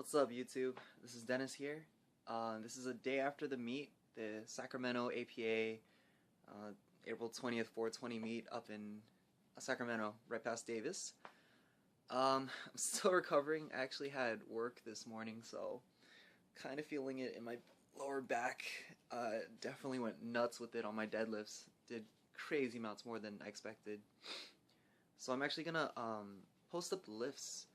What's up, YouTube? This is Dennis here. This is a day after the meet, the Sacramento APA April 20th 420 meet up in Sacramento, right past Davis. I'm still recovering. I actually had work this morning, so kind of feeling it in my lower back. Definitely went nuts with it on my deadlifts. Did crazy amounts more than I expected. So I'm actually gonna post up the lifts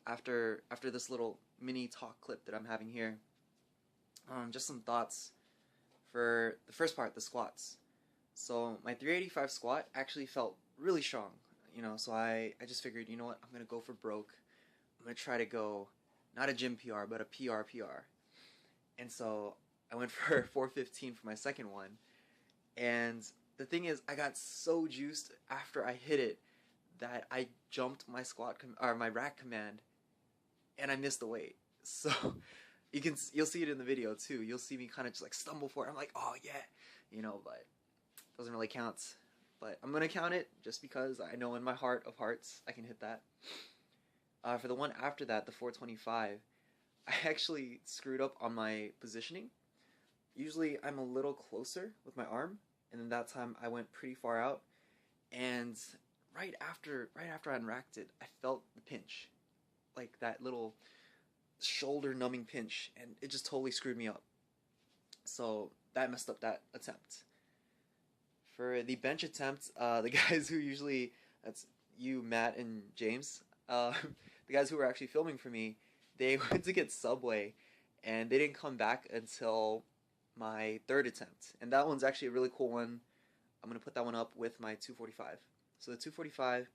after this little mini talk clip that I'm having here. Just some thoughts for the first part, the squats. So my 385 squat actually felt really strong, so I just figured, you know what, I'm gonna go for broke. I'm gonna try to go not a gym PR but a PR. And so I went for 415 for my second one, and the thing is, I got so juiced after I hit it that I jumped my my rack command and I missed the weight. So you'll see it in the video too. You'll see me kind of just like stumble for it. I'm like, oh yeah, but it doesn't really count. But I'm gonna count it just because I know in my heart of hearts I can hit that. For the one after that, the 425, I actually screwed up on my positioning. Usually I'm a little closer with my arm, and then that time I went pretty far out, and right after I unracked it, I felt the pinch, like that little shoulder numbing pinch, and it just totally screwed me up. So that messed up that attempt. For the bench attempt, the guys who usually, that's you, Matt, and James, the guys who were actually filming for me, they went to get Subway, and they didn't come back until my third attempt. And that one's actually a really cool one. I'm going to put that one up with my 245. So the 245,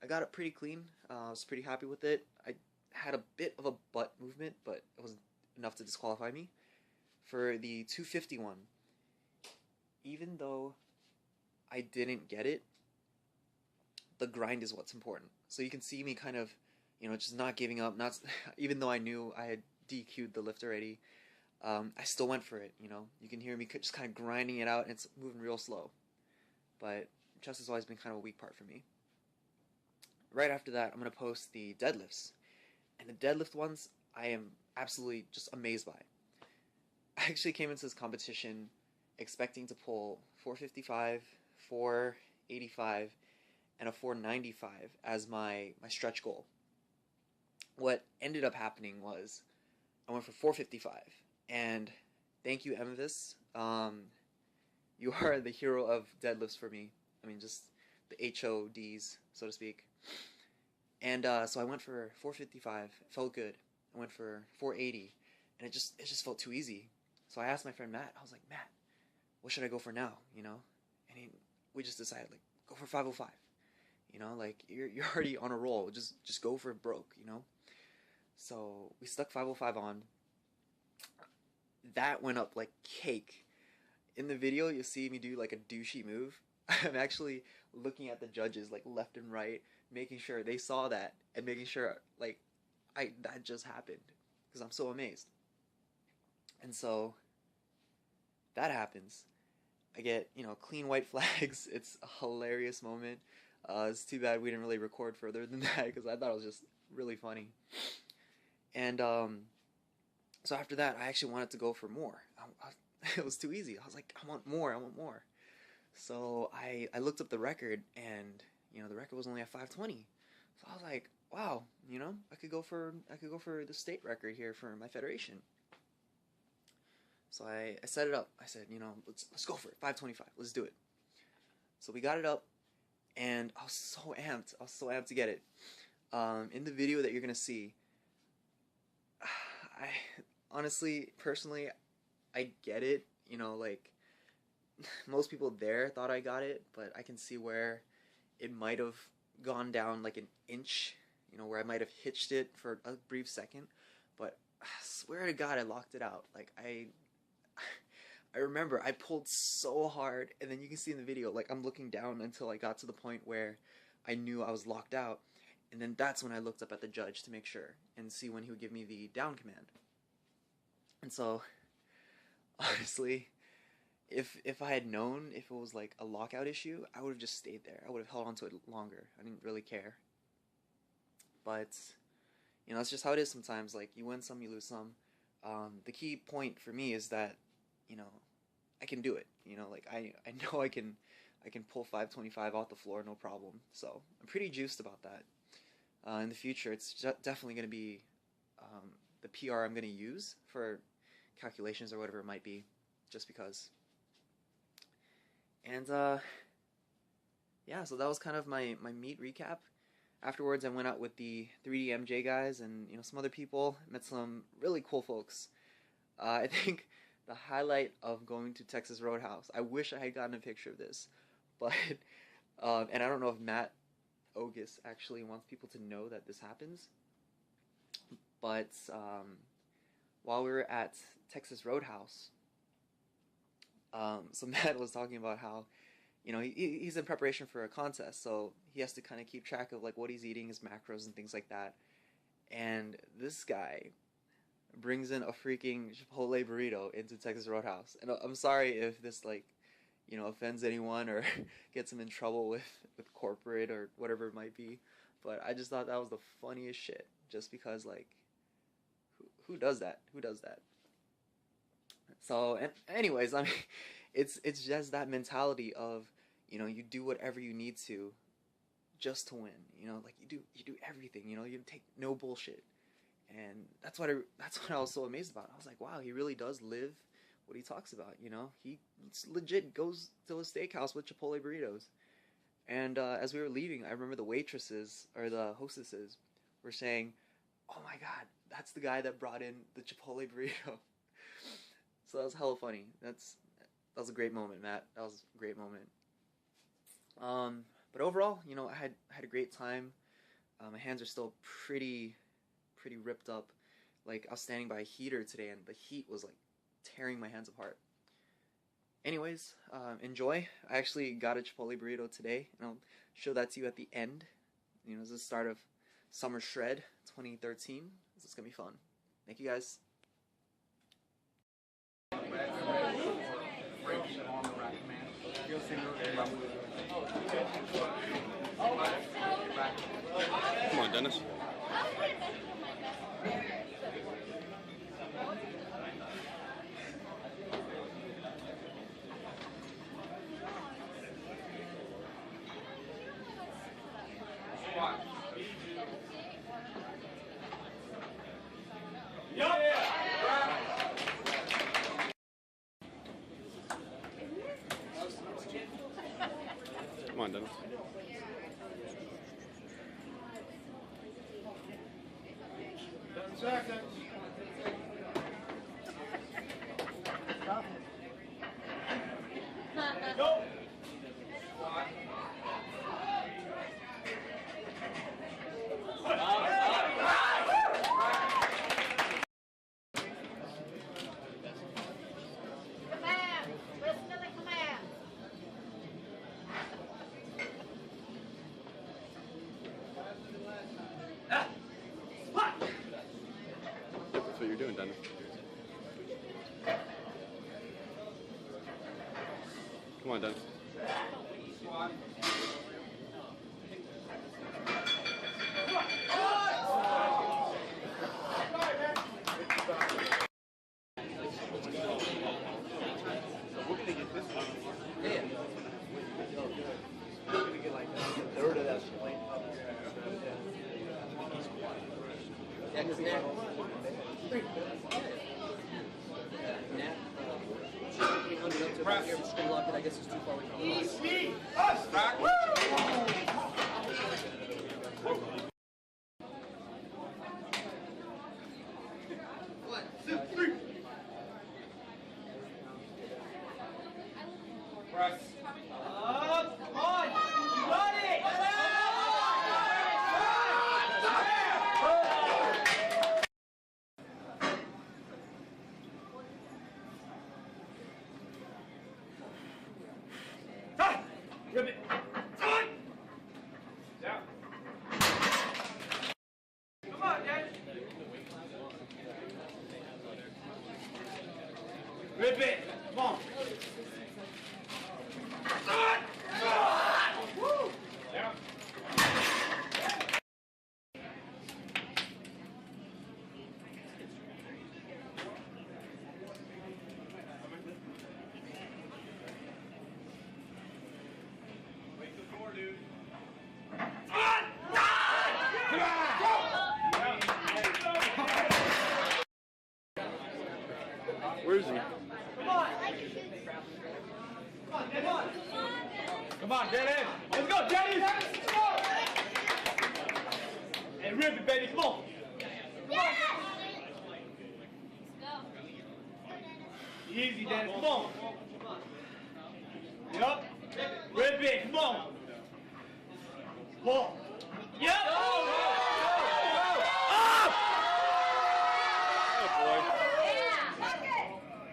I got it pretty clean. I was pretty happy with it. I had a bit of a butt movement, but it wasn't enough to disqualify me. For the 251, even though I didn't get it, the grind is what's important. So you can see me kind of, just not giving up. Not even though I knew I had DQ'd the lift already, I still went for it. You can hear me just kind of grinding it out, and it's moving real slow. But chest has always been kind of a weak part for me. Right after that, I'm going to post the deadlifts. And the deadlift ones, I am absolutely just amazed by. I actually came into this competition expecting to pull 455, 485, and a 495 as my stretch goal. What ended up happening was I went for 455, and thank you, Emvis. You are the hero of deadlifts for me. I mean, just the HODs, so to speak. And so I went for 455. It felt good. I went for 480, and it just felt too easy. So I asked my friend Matt. I was like, Matt, what should I go for now? And we just decided, like, go for 505. Like you're already on a roll. Just go for broke. So we stuck 505 on. That went up like cake. In the video, you'll see me do like a douchey move. I'm actually looking at the judges like left and right, making sure they saw that, and making sure like that just happened, because I'm so amazed. And so that happens. I get clean white flags. It's a hilarious moment. It's too bad we didn't really record further than that, because I thought it was just really funny. And so after that, I actually wanted to go for more. It was too easy. I was like, I want more. So I looked up the record, and the record was only at 520. So I was like, wow, I could go for the state record here for my federation. So I set it up. I said, let's go for it. 525. Let's do it. So we got it up, and I was so amped. To get it. In the video that you're gonna see, I honestly, personally, I get it. Like, most people there thought I got it, but I can see where it might have gone down like an inch, where I might have hitched it for a brief second, but I swear to God I locked it out. Like, I remember I pulled so hard, and then you can see in the video, like, I'm looking down until I got to the point where I knew I was locked out, and then that's when I looked up at the judge to make sure and see when he would give me the down command. And so, honestly, if I had known if it was like a lockout issue, I would have just stayed there. I would have held on to it longer. I didn't really care. But, You know, that's just how it is sometimes. Like, you win some, you lose some. The key point for me is that, you know, I can do it. You know, like, I know I can pull 525 off the floor, no problem. So I'm pretty juiced about that. In the future, it's definitely going to be the PR I'm going to use for calculations or whatever it might be, just because. And yeah, so that was kind of my meet recap. Afterwards, I went out with the 3DMJ guys and, you know, some other people. Met some really cool folks. I think the highlight of going to Texas Roadhouse, I wish I had gotten a picture of this, but and I don't know if Matt Ogus actually wants people to know that this happens, but while we were at Texas Roadhouse, so Matt was talking about how, you know, he's in preparation for a contest, so he has to kind of keep track of like what he's eating, his macros and things like that. And this guy brings in a freaking Chipotle burrito into Texas Roadhouse. And I'm sorry if this, like, you know, offends anyone or gets him in trouble with corporate or whatever it might be, but I just thought that was the funniest shit, just because, like, who does that? Who does that? So, and anyways, I mean, it's just that mentality of, you know, you do whatever you need to just to win. You know, like, you do everything. You know, you take no bullshit, and that's what I was so amazed about. I was like, wow, he really does live what he talks about. You know, he legit goes to a steakhouse with Chipotle burritos. And as we were leaving, I remember the waitresses or the hostesses were saying, "Oh my God, that's the guy that brought in the Chipotle burrito." So that was hella funny. That was a great moment, Matt. That was a great moment. But overall, you know, I had a great time. My hands are still pretty ripped up. Like, I was standing by a heater today, and the heat was like tearing my hands apart. Anyways, enjoy. I actually got a Chipotle burrito today, and I'll show that to you at the end. You know, this is the start of Summer Shred 2013. This is gonna be fun. Thank you, guys. Come on, Dennis. Come on, Dennis. 10 seconds. Go. That's what you're doing, Dennis. Come on, Dennis. I guess it's too far away. East, me, us, back. Woo! 1, 2, 3. Press. Up, on, you got it. Rip it. On. Down. Come on, Dad. Rip it. Come on. On. Woo. Down. Where is he? Come on! Come on, Dennis! Let's go, Dennis! Let's go! Hey, rip it, baby, come on! Yes! Easy, Dennis, come on! Yup! Rip it, come on! Pull! Yup!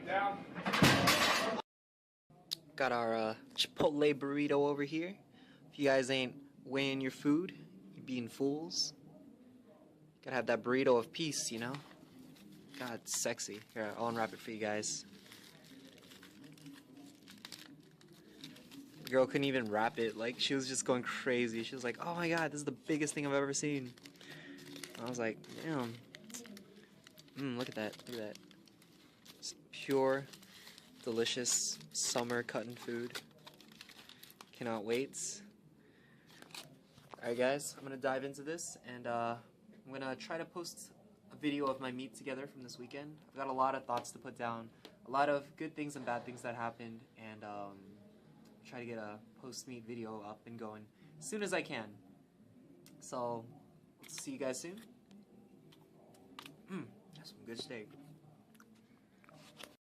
Down. Got our Chipotle burrito over here. If you guys ain't weighing your food, you're being fools. Gotta have that burrito of peace, you know? God, it's sexy. Here, I'll unwrap it for you guys. The girl couldn't even wrap it. Like, she was just going crazy. She was like, oh my god, this is the biggest thing I've ever seen. I was like, damn. Look at that. Look at that. It's pure, delicious summer cutting food. Cannot wait. Alright guys, I'm gonna dive into this and I'm gonna try to post a video of my meet together from this weekend. I've got a lot of thoughts to put down, a lot of good things and bad things that happened, and try to get a post-meet video up and going as soon as I can. So, see you guys soon. That's some good steak.